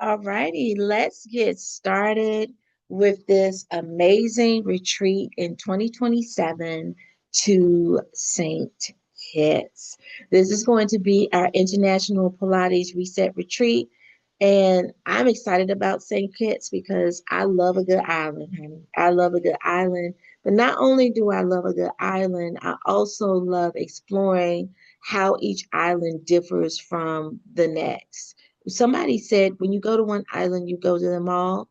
All righty, let's get started with this amazing retreat in 2027 to St. Kitts. This is going to be our International Pilates Reset Retreat. And I'm excited about St. Kitts because I love a good island, honey. I love a good island. But not only do I love a good island, I also love exploring how each island differs from the next. Somebody said when you go to one island, you go to them all.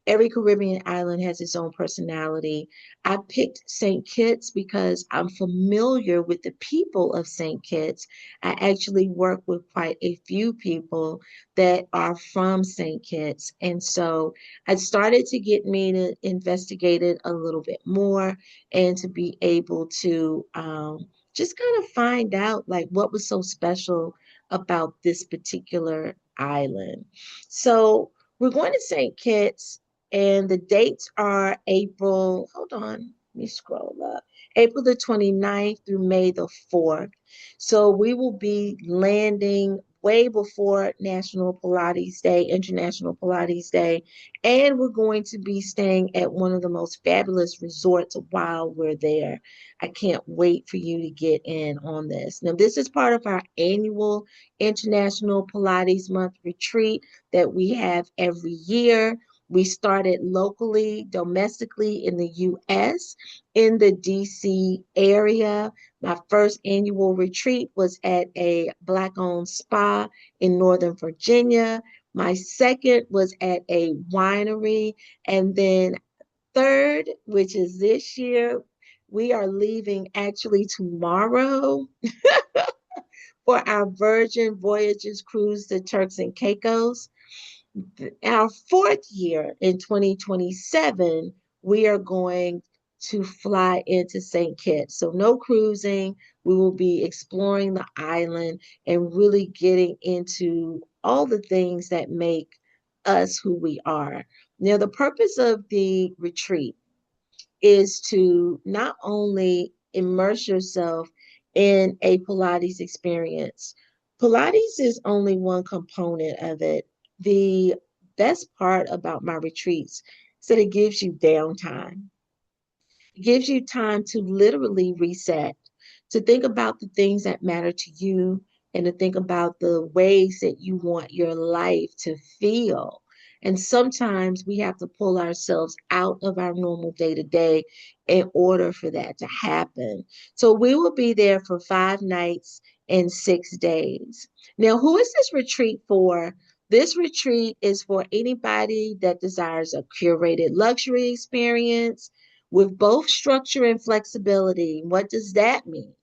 Every Caribbean island has its own personality. I picked St. Kitts because I'm familiar with the people of St. Kitts. I actually work with quite a few people that are from St. Kitts. And so I started to get me to investigate it a little bit more and to be able to just kind of find out like what was so special about this particular island. So we're going to St. Kitts and the dates are April, hold on, let me scroll up. April the 29th through May the 4th. So we will be landing way before National Pilates Day, International Pilates Day, and we're going to be staying at one of the most fabulous resorts while we're there. I can't wait for you to get in on this. Now, this is part of our annual International Pilates Month Retreat that we have every year. We started locally, domestically in the US, in the DC area. My first annual retreat was at a Black-owned spa in Northern Virginia. My second was at a winery. And then third, which is this year, we are leaving actually tomorrow for our Virgin Voyages cruise to Turks and Caicos. Our fourth year in 2027, we are going to fly into St. Kitts. So no cruising. We will be exploring the island and really getting into all the things that make us who we are. Now, the purpose of the retreat is to not only immerse yourself in a Pilates experience. Pilates is only one component of it. The best part about my retreats is that it gives you downtime. It gives you time to literally reset, to think about the things that matter to you, and to think about the ways that you want your life to feel. And sometimes we have to pull ourselves out of our normal day to day in order for that to happen. So we will be there for 5 nights and 6 days. Now, who is this retreat for? This retreat is for anybody that desires a curated luxury experience with both structure and flexibility. What does that mean?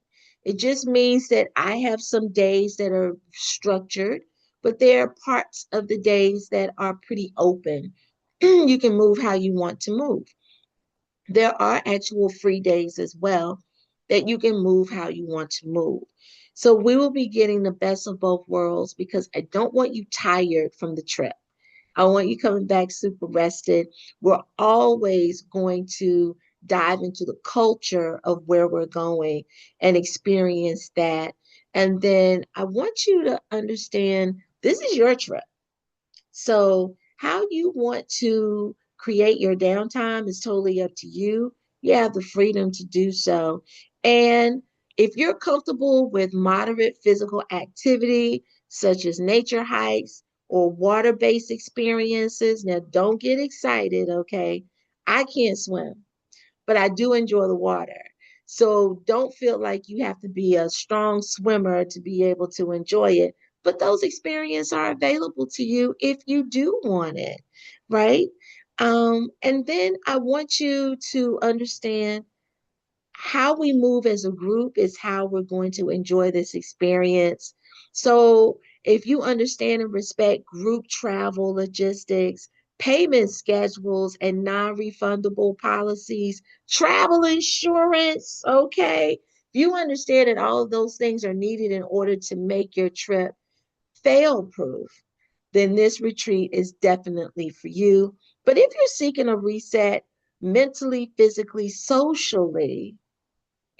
It just means that I have some days that are structured, but there are parts of the days that are pretty open. You can move how you want to move. There are actual free days as well that you can move how you want to move. So we will be getting the best of both worlds because I don't want you tired from the trip. I want you coming back super rested. We're always going to dive into the culture of where we're going and experience that. And then I want you to understand this is your trip. So, how you want to create your downtime is totally up to you. You have the freedom to do so. And if you're comfortable with moderate physical activity, such as nature hikes or water based experiences, now don't get excited, okay? I can't swim, but I do enjoy the water. So don't feel like you have to be a strong swimmer to be able to enjoy it. But those experiences are available to you if you do want it, right? And then I want you to understand how we move as a group is how we're going to enjoy this experience. So, if you understand and respect group travel logistics, payment schedules, and non refundable policies, travel insurance, okay? If you understand that all of those things are needed in order to make your trip fail proof, then this retreat is definitely for you. But if you're seeking a reset mentally, physically, socially,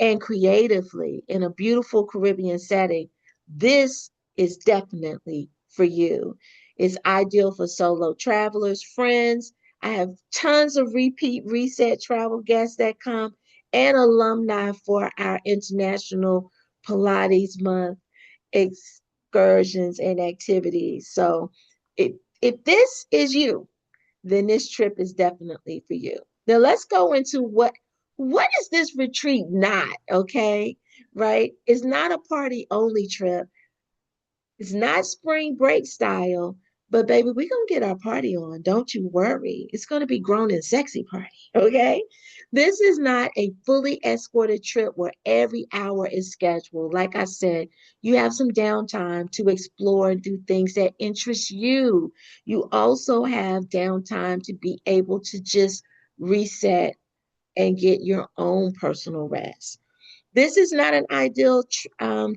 and creatively in a beautiful Caribbean setting, this is definitely for you. It's ideal for solo travelers, friends. I have tons of repeat reset travel guests that come and alumni for our International Pilates Month excursions and activities. So if this is you, then this trip is definitely for you. Now let's go into what is this retreat not, okay? Right? It's not a party only trip. It's not spring break style, but baby, we're gonna get our party on. Don't you worry. It's gonna be grown and sexy party, okay? This is not a fully escorted trip where every hour is scheduled. Like I said, you have some downtime to explore and do things that interest you. You also have downtime to be able to just reset and get your own personal rest. This is not an ideal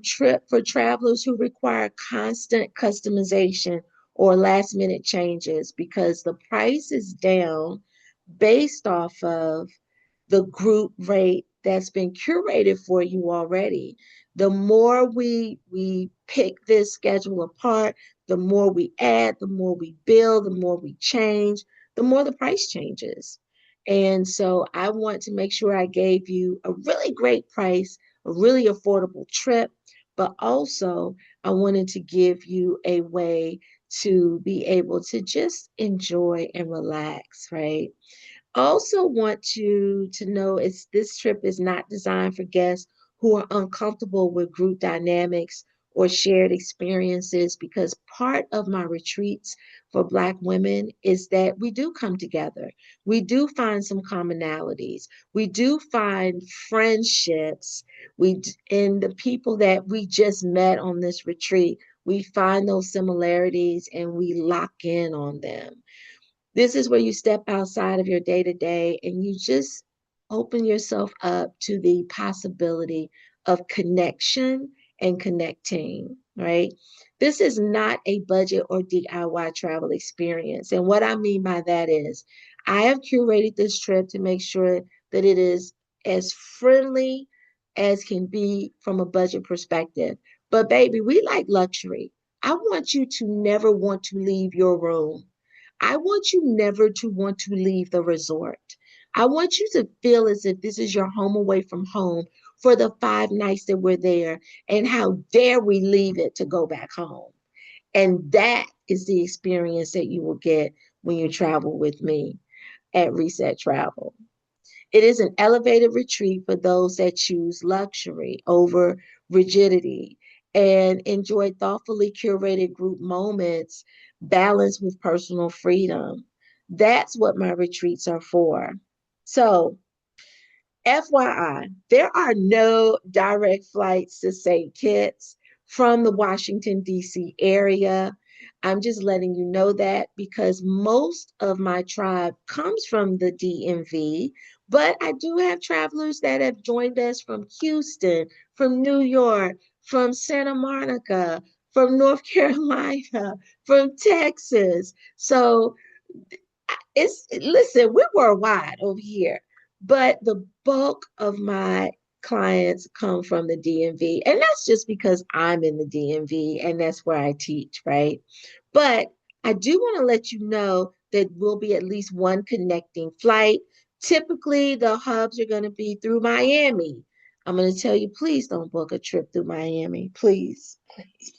trip for travelers who require constant customization or last minute changes because the price is down based off of the group rate that's been curated for you already. The more we pick this schedule apart, the more we add, the more we build, the more we change, the more the price changes. And so I want to make sure I gave you a really great price, a really affordable trip, but also I wanted to give you a way to be able to just enjoy and relax, right? Also want you to know is this trip is not designed for guests who are uncomfortable with group dynamics or shared experiences because part of my retreats for Black women is that we do come together. We do find some commonalities. We do find friendships. And the people that we just met on this retreat, we find those similarities and we lock in on them. This is where you step outside of your day to day and you just open yourself up to the possibility of connection and connecting, right? This is not a budget or DIY travel experience. And what I mean by that is, I have curated this trip to make sure that it is as friendly as can be from a budget perspective. But, baby, we like luxury. I want you to never want to leave your room. I want you never to want to leave the resort. I want you to feel as if this is your home away from home for the 5 nights that we're there. And how dare we leave it to go back home? And that is the experience that you will get when you travel with me at Reset Travel. It is an elevated retreat for those that choose luxury over rigidity and enjoy thoughtfully curated group moments balanced with personal freedom. That's what my retreats are for. So, FYI, there are no direct flights to St. Kitts from the Washington, D.C. area. I'm just letting you know that because most of my tribe comes from the DMV, but I do have travelers that have joined us from Houston, from New York, from Santa Monica, from North Carolina, from Texas. So it's listen, we're worldwide over here, but the bulk of my clients come from the DMV, and that's just because I'm in the DMV and that's where I teach, right? But I do want to let you know that will be at least one connecting flight. Typically, the hubs are going to be through Miami. I'm going to tell you, please don't book a trip through Miami. Please, please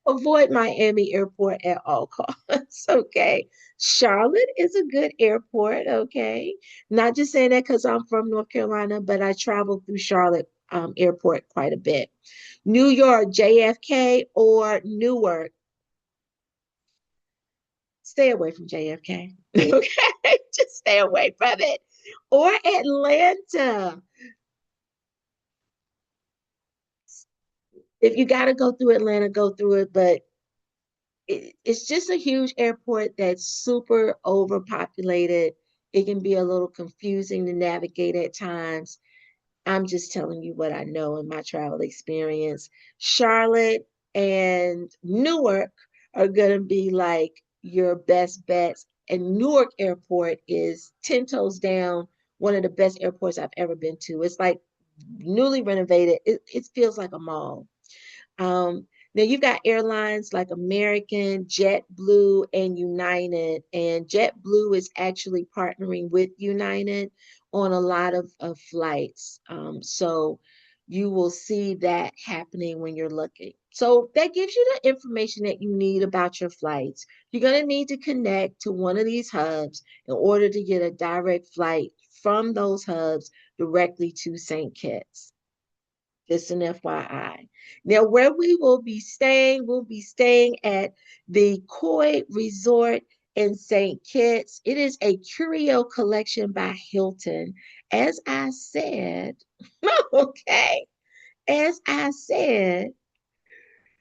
avoid Miami Airport at all costs. Okay. Charlotte is a good airport. Okay. Not just saying that because I'm from North Carolina, but I travel through Charlotte Airport quite a bit. New York, JFK, or Newark. Stay away from JFK. Okay. Just stay away from it. Or Atlanta. If you got to go through Atlanta, go through it. But it's just a huge airport that's super overpopulated. It can be a little confusing to navigate at times. I'm just telling you what I know in my travel experience. Charlotte and Newark are going to be like your best bets. And Newark Airport is 10 toes down, one of the best airports I've ever been to. It's like newly renovated, it feels like a mall. Now you've got airlines like American, JetBlue, and United. And JetBlue is actually partnering with United on a lot of flights. So you will see that happening when you're looking. So that gives you the information that you need about your flights. You're going to need to connect to one of these hubs in order to get a direct flight from those hubs directly to St. Kitts. Just an FYI. Now, where we will be staying, we'll be staying at the Koi Resort in St. Kitts. It is a curio collection by Hilton. As I said, okay, as I said,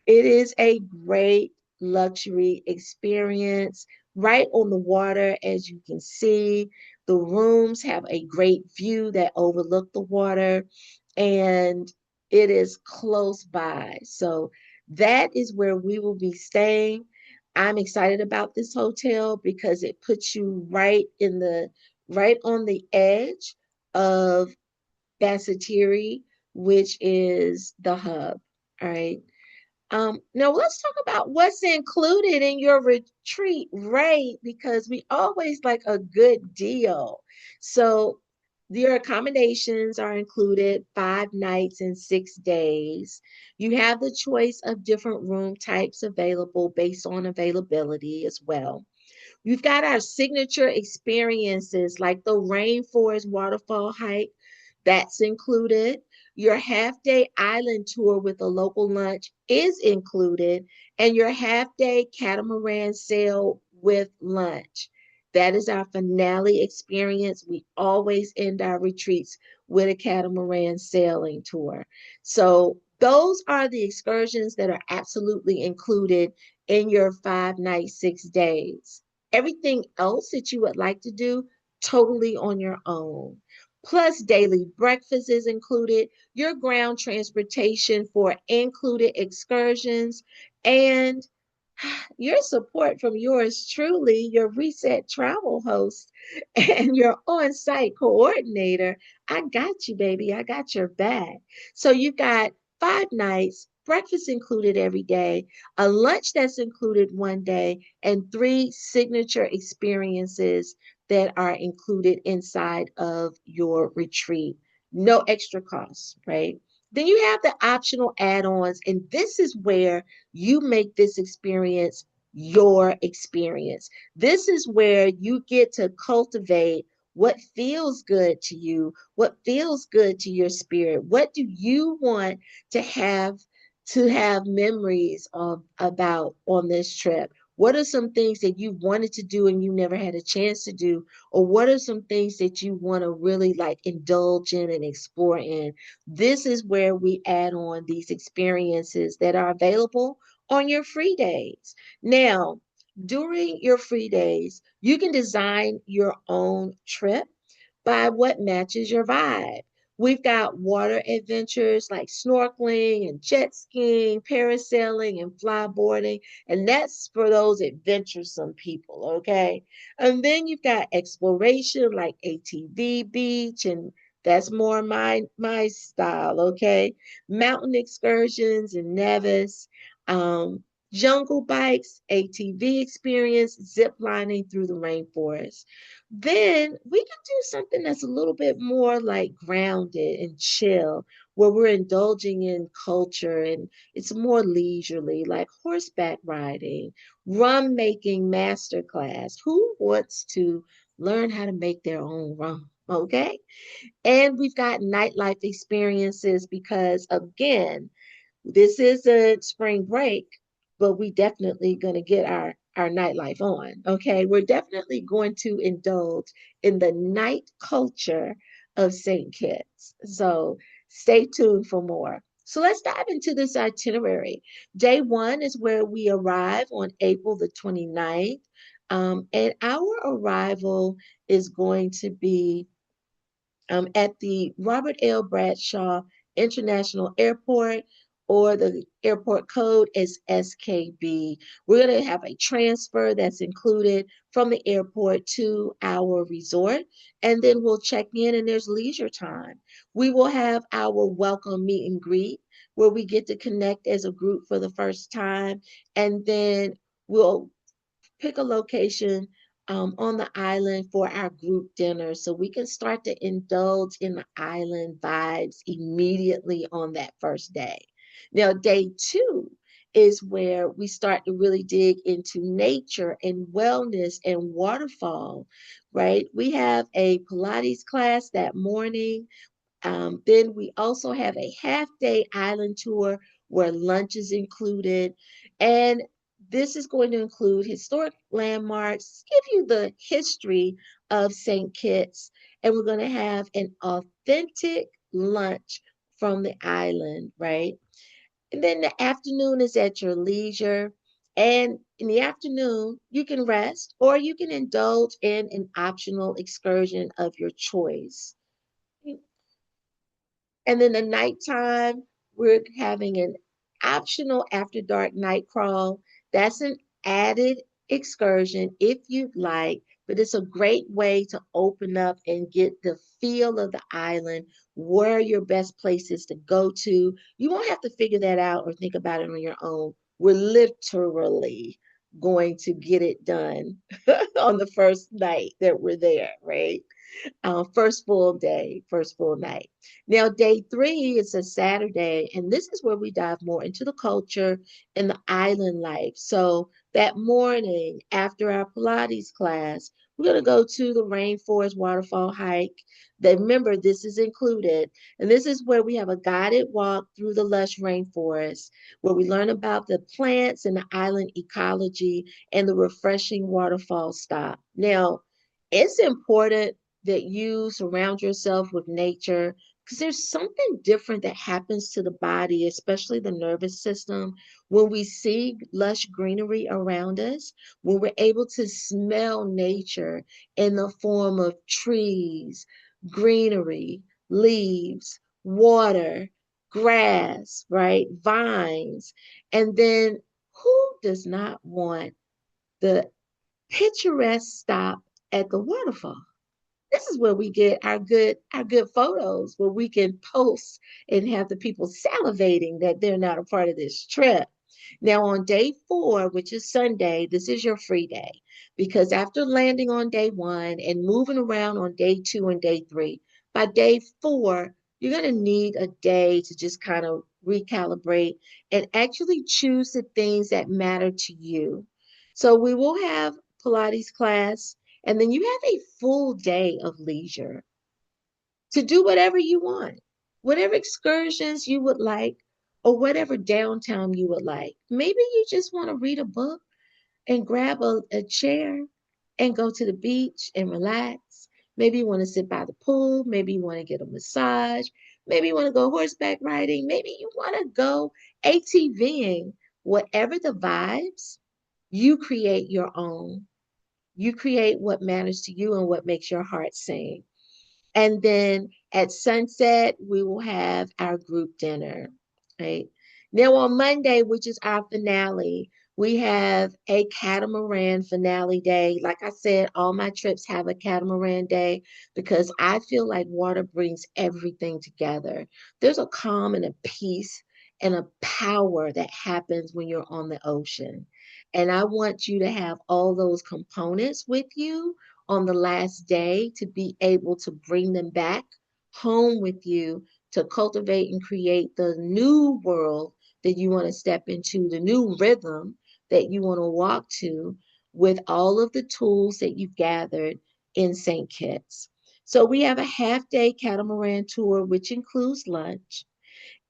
it is a great luxury experience right on the water, as you can see. The rooms have a great view that overlook the water, and it is close by. So that is where we will be staying. I'm excited about this hotel because it puts you right on the edge of Basseterre, which is the hub. All right. Now let's talk about what's included in your retreat rate because we always like a good deal. So your accommodations are included 5 nights and 6 days. You have the choice of different room types available based on availability as well. We've got our signature experiences like the rainforest waterfall hike, that's included. Your half day island tour with a local lunch is included, and your half day catamaran sail with lunch. That is our finale experience. We always end our retreats with a catamaran sailing tour. So, those are the excursions that are absolutely included in your 5 night, 6 days. Everything else that you would like to do, totally on your own. Plus, daily breakfast is included, your ground transportation for included excursions, and your support from yours truly, your Reset Travel host and your on site coordinator. I got you, baby. I got your back. So you've got 5 nights, breakfast included every day, a lunch that's included one day, and 3 signature experiences that are included inside of your retreat. No extra costs, right? Then you have the optional add ons, and this is where you make this experience your experience. This is where you get to cultivate what feels good to you, what feels good to your spirit. What do you want to have memories of about on this trip? What are some things that you wanted to do and you never had a chance to do? Or what are some things that you want to really like indulge in and explore in? This is where we add on these experiences that are available on your free days. Now, during your free days, you can design your own trip by what matches your vibe. We've got water adventures like snorkeling and jet skiing, parasailing, and flyboarding. And that's for those adventuresome people, okay? And then you've got exploration like ATV beach, and that's more my style, okay? Mountain excursions and Nevis, jungle bikes, ATV experience, zip lining through the rainforest. Then we can do something that's a little bit more like grounded and chill, where we're indulging in culture and it's more leisurely, like horseback riding, rum making masterclass. Who wants to learn how to make their own rum? Okay. And we've got nightlife experiences because, again, this isn't spring break, but we definitely going to get our nightlife on. Okay, we're definitely going to indulge in the night culture of St. Kitts. So stay tuned for more. So let's dive into this itinerary. Day one is where we arrive on April the 29th. And our arrival is going to be at the Robert L. Bradshaw International Airport, or the airport code is SKB. We're going to have a transfer that's included from the airport to our resort, and then we'll check in and there's leisure time. We will have our welcome meet and greet where we get to connect as a group for the first time. And then we'll pick a location on the island for our group dinner so we can start to indulge in the island vibes immediately on that first day. Now, day two is where we start to really dig into nature and wellness and waterfall, right? We have a Pilates class that morning. Then we also have a half day island tour where lunch is included. And this is going to include historic landmarks, give you the history of St. Kitts, and we're going to have an authentic lunch from the island, right? And then the afternoon is at your leisure. And in the afternoon, you can rest or you can indulge in an optional excursion of your choice. And then the nighttime, we're having an optional after dark night crawl. That's an added excursion if you'd like, but it's a great way to open up and get the feel of the island, where your best places to go to. You won't have to figure that out or think about it on your own. We're literally going to get it done on the first night that we're there, right? First full day, first full night. Now, day three is a Saturday, and this is where we dive more into the culture and the island life. So, that morning after our Pilates class, we're going to go to the rainforest waterfall hike. Then remember, this is included, and this is where we have a guided walk through the lush rainforest, where we learn about the plants and the island ecology and the refreshing waterfall stop. Now, it's important that you surround yourself with nature because there's something different that happens to the body, especially the nervous system, when we see lush greenery around us, when we're able to smell nature in the form of trees, greenery, leaves, water, grass, right? Vines. And then who does not want the picturesque stop at the waterfall? This is where we get our good photos where we can post and have the people salivating that they're not a part of this trip. Now on day four, which is Sunday, this is your free day because after landing on day one and moving around on day two and day three, by day four, you're going to need a day to just kind of recalibrate and actually choose the things that matter to you. So we will have Pilates class, and then you have a full day of leisure to do whatever you want, whatever excursions you would like, or whatever downtime you would like. Maybe you just want to read a book and grab a chair and go to the beach and relax. Maybe you want to sit by the pool. Maybe you want to get a massage. Maybe you want to go horseback riding. Maybe you want to go ATVing. Whatever the vibes, you create your own. You create what matters to you and what makes your heart sing. And then at sunset, we will have our group dinner, right? Now on Monday, which is our finale, we have a catamaran finale day. Like I said, all my trips have a catamaran day because I feel like water brings everything together. There's a calm and a peace and a power that happens when you're on the ocean. And I want you to have all those components with you on the last day to be able to bring them back home with you to cultivate and create the new world that you want to step into, the new rhythm that you want to walk to with all of the tools that you've gathered in St. Kitts. So we have a half day catamaran tour, which includes lunch.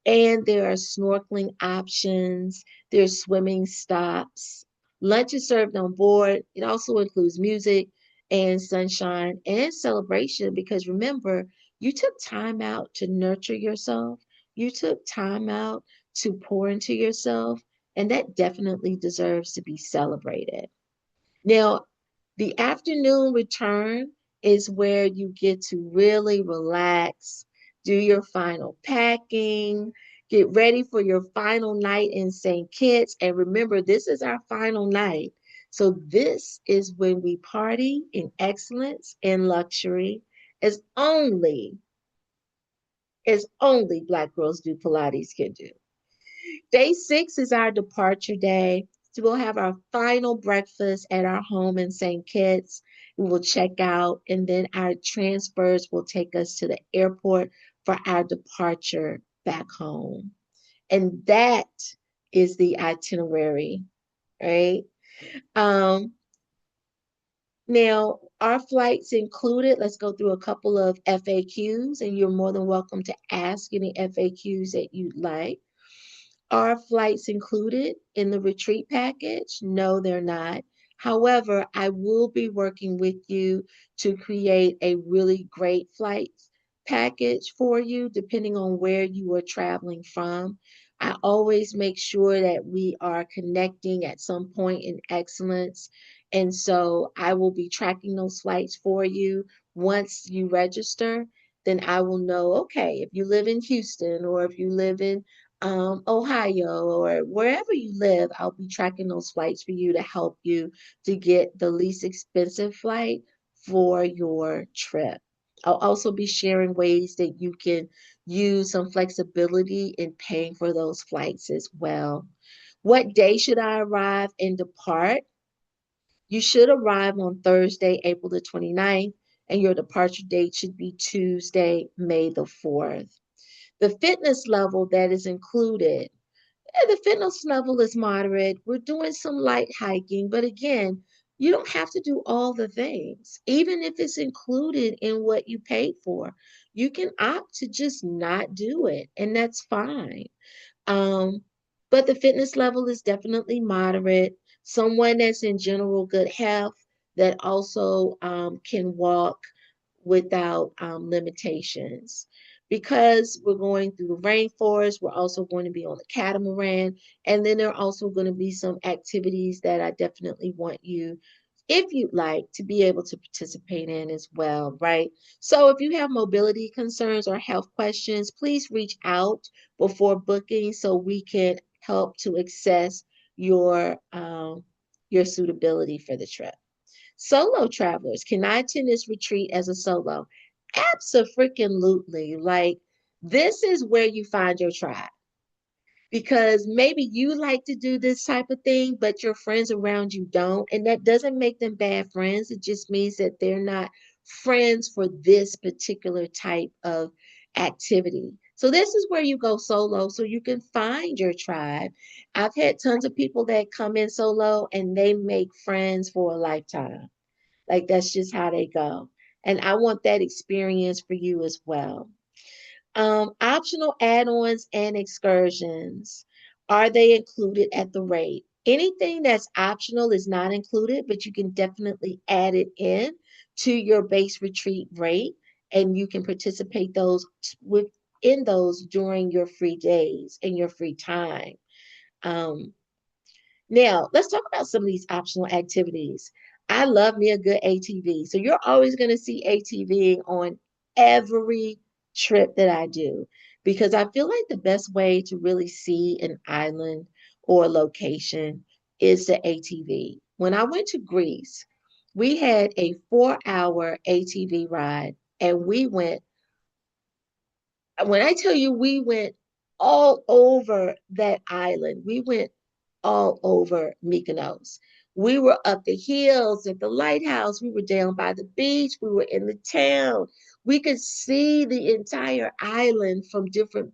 And there are snorkeling options, there's swimming stops. Lunch is served on board. It also includes music and sunshine and celebration because remember, you took time out to nurture yourself. You took time out to pour into yourself, and that definitely deserves to be celebrated. Now, the afternoon return is where you get to really relax, do your final packing, get ready for your final night in St. Kitts. And remember, this is our final night. So this is when we party in excellence and luxury as only Black girls do Pilates can do. Day 6 is our departure day. So we'll have our final breakfast at our home in St. Kitts. We will check out, and then our transfers will take us to the airport for our departure back home. And that is the itinerary, right? Um, Now, our flights included, let's go through a couple of FAQs, and you're more than welcome to ask any FAQs that you'd like. Are flights included in the retreat package? No, they're not. However, I will be working with you to create a really great flight package for you, depending on where you are traveling from. I always make sure that we are connecting at some point in excellence. And so I will be tracking those flights for you. Once you register, then I will know, okay, if you live in Houston or if you live in Ohio or wherever you live, I'll be tracking those flights for you to help you to get the least expensive flight for your trip. I'll also be sharing ways that you can use some flexibility in paying for those flights as well. What day should I arrive and depart? You should arrive on Thursday, April the 29th, and your departure date should be Tuesday, May the 4th. The fitness level that is included, the fitness level is moderate. We're doing some light hiking, but again, you don't have to do all the things. Even if it's included in what you paid for, you can opt to just not do it, and that's fine. Um, but the fitness level is definitely moderate. Someone that's in general good health that also can walk without limitations. Because we're going through the rainforest, we're also going to be on the catamaran, and then there are also going to be some activities that I definitely want you, if you'd like, to be able to participate in as well, right? So if you have mobility concerns or health questions, please reach out before booking so we can help to assess your suitability for the trip. Solo travelers, can I attend this retreat as a solo? Absolutely. Like, this is where you find your tribe because maybe you like to do this type of thing, but your friends around you don't. And that doesn't make them bad friends. It just means that they're not friends for this particular type of activity. So, this is where you go solo so you can find your tribe. I've had tons of people that come in solo and they make friends for a lifetime. Like, that's just how they go. And I want that experience for you as well. Optional add-ons and excursions. Are they included at the rate? Anything that's optional is not included, but you can definitely add it in to your base retreat rate, and you can participate those within those during your free days and your free time. Um, Now, let's talk about some of these optional activities. I love me a good ATV. So you're always going to see ATV on every trip that I do because I feel like the best way to really see an island or location is the ATV. When I went to Greece, we had a 4-hour ATV ride and we went, when I tell you we went all over that island, we went all over Mykonos. We were up the hills at the lighthouse. We were down by the beach. We were in the town. We could see the entire island from different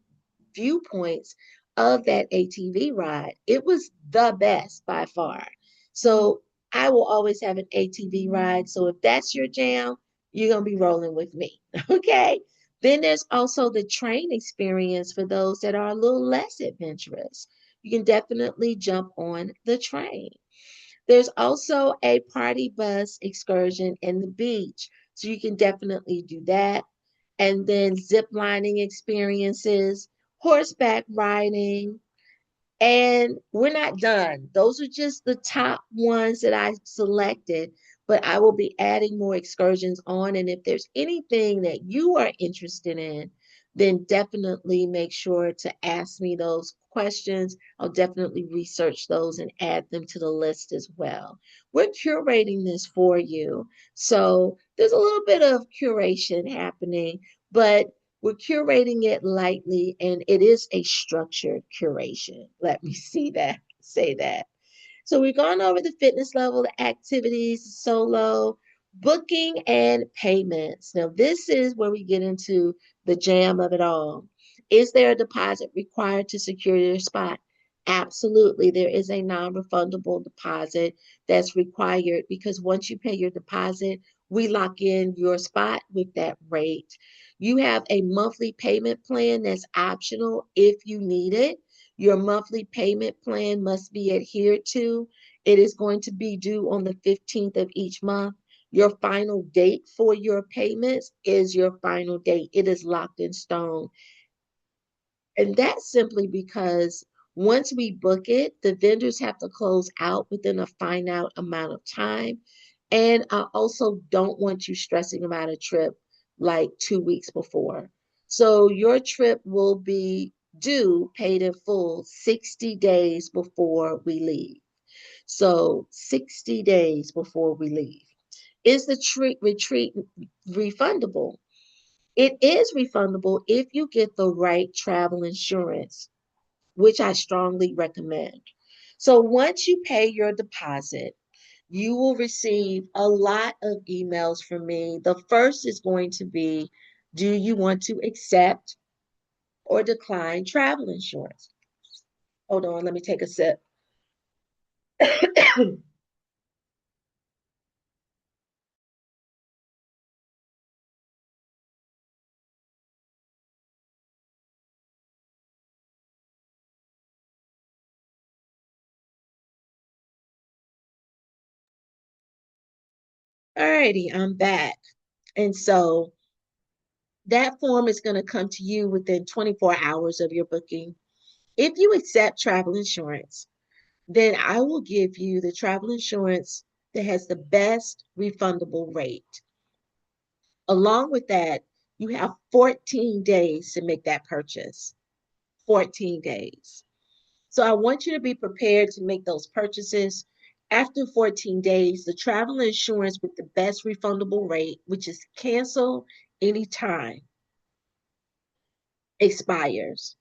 viewpoints of that ATV ride. It was the best by far. So I will always have an ATV ride. So if that's your jam, you're going to be rolling with me. Okay. Then there's also the train experience for those that are a little less adventurous. You can definitely jump on the train. There's also a party bus excursion in the beach. So you can definitely do that. And then zip lining experiences, horseback riding, and we're not done. Those are just the top ones that I selected, but I will be adding more excursions on. And if there's anything that you are interested in, then definitely make sure to ask me those questions. I'll definitely research those and add them to the list as well. We're curating this for you. So there's a little bit of curation happening, but We're curating it lightly, and it is a structured curation. Let me say that. So we've gone over the fitness level, the activities, solo, booking, and payments. Now, this is where we get into the jam of it all. Is there a deposit required to secure your spot? Absolutely. There is a non-refundable deposit that's required because once you pay your deposit, we lock in your spot with that rate. You have a monthly payment plan that's optional if you need it. Your monthly payment plan must be adhered to. It is going to be due on the 15th of each month. Your final date for your payments is your final date. It is locked in stone. And that's simply because once we book it, the vendors have to close out within a finite amount of time. And I also don't want you stressing about a trip like 2 weeks before. So your trip will be due, paid in full, 60 days before we leave. So 60 days before we leave. Is the retreat refundable? It is refundable if you get the right travel insurance, which I strongly recommend. So once you pay your deposit, you will receive a lot of emails from me. The first is going to be, do you want to accept or decline travel insurance? Hold on, let me take a sip. Alrighty, I'm back. And so that form is going to come to you within 24 hours of your booking. If you accept travel insurance, then I will give you the travel insurance that has the best refundable rate. Along with that, you have 14 days to make that purchase. 14 days. So I want you to be prepared to make those purchases. After 14 days, the travel insurance with the best refundable rate, which is cancel anytime, expires.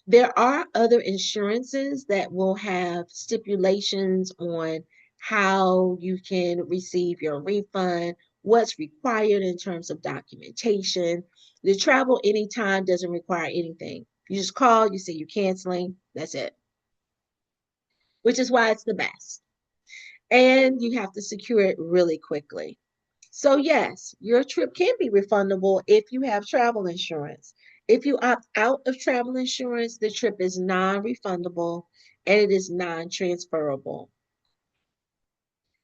There are other insurances that will have stipulations on how you can receive your refund, what's required in terms of documentation. The travel anytime doesn't require anything. You just call, you say you're canceling, that's it, which is why it's the best. And you have to secure it really quickly. So, yes, your trip can be refundable if you have travel insurance. If you opt out of travel insurance, the trip is non refundable and it is non transferable.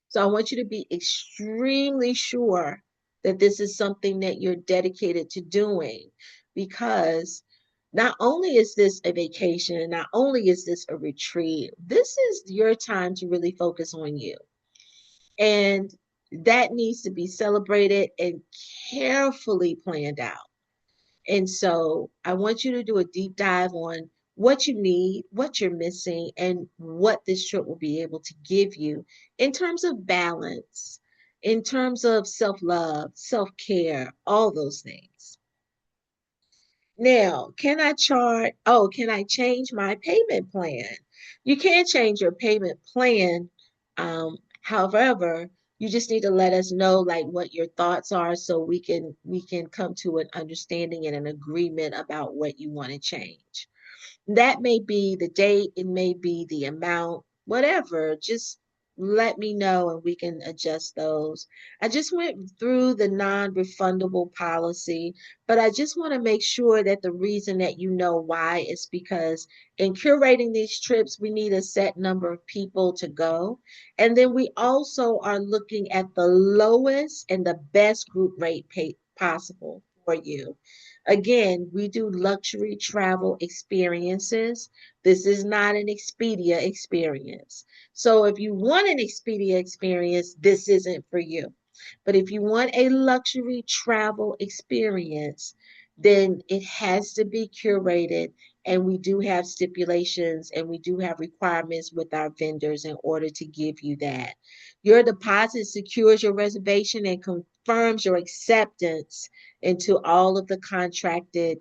So, I want you to be extremely sure that this is something that you're dedicated to doing because not only is this a vacation, not only is this a retreat, this is your time to really focus on you. And that needs to be celebrated and carefully planned out. And so I want you to do a deep dive on what you need, what you're missing, and what this trip will be able to give you in terms of balance, in terms of self love, self care, all those things. Now, can I change my payment plan? You can change your payment plan. However, you just need to let us know like what your thoughts are so we can come to an understanding and an agreement about what you want to change. That may be the date, it may be the amount, whatever. Just let me know and we can adjust those. I just went through the non-refundable policy, but I just want to make sure that the reason that you know why is because in curating these trips, we need a set number of people to go. And then we also are looking at the lowest and the best group rate pay possible for you. Again, we do luxury travel experiences. This is not an Expedia experience. So if you want an Expedia experience, this isn't for you. But if you want a luxury travel experience, then it has to be curated. And we do have stipulations and we do have requirements with our vendors in order to give you that. Your deposit secures your reservation and confirms your acceptance into all of the contracted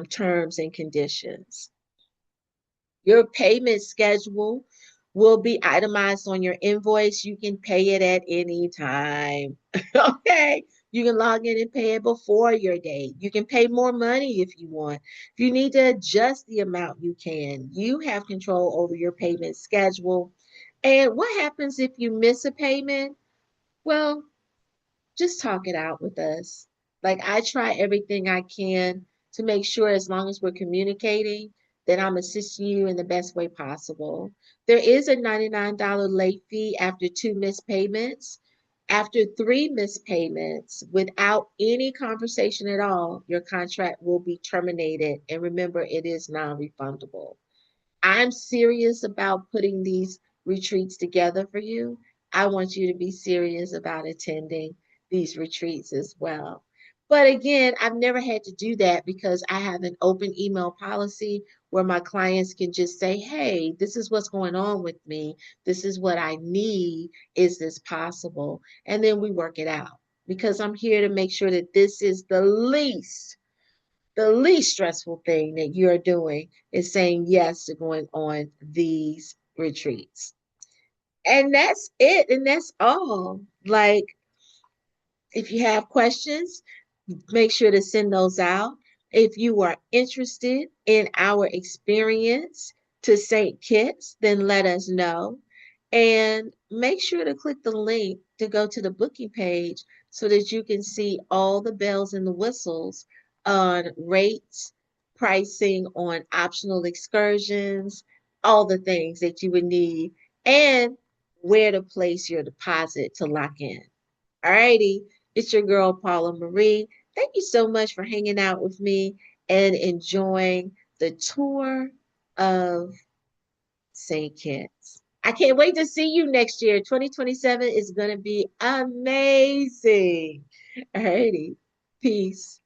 terms and conditions. Your payment schedule will be itemized on your invoice. You can pay it at any time. Okay. You can log in and pay it before your date. You can pay more money if you want. If you need to adjust the amount, you can. You have control over your payment schedule. And what happens if you miss a payment? Well, just talk it out with us. Like I try everything I can to make sure as long as we're communicating that I'm assisting you in the best way possible. There is a $99 late fee after two missed payments. After three missed payments, without any conversation at all, your contract will be terminated. And remember, it is non-refundable. I'm serious about putting these retreats together for you. I want you to be serious about attending these retreats as well. But again, I've never had to do that because I have an open email policy where my clients can just say, hey, this is what's going on with me. This is what I need. Is this possible? And then we work it out because I'm here to make sure that this is the least stressful thing that you're doing is saying yes to going on these retreats. And that's it. And that's all. Like, if you have questions, make sure to send those out. If you are interested in our experience to St. Kitts, then let us know. And make sure to click the link to go to the booking page so that you can see all the bells and the whistles on rates, pricing on optional excursions, all the things that you would need, and where to place your deposit to lock in. Alrighty, it's your girl Paula Marie. Thank you so much for hanging out with me and enjoying the tour of St. Kitts. I can't wait to see you next year. 2027 is going to be amazing. Alrighty, peace.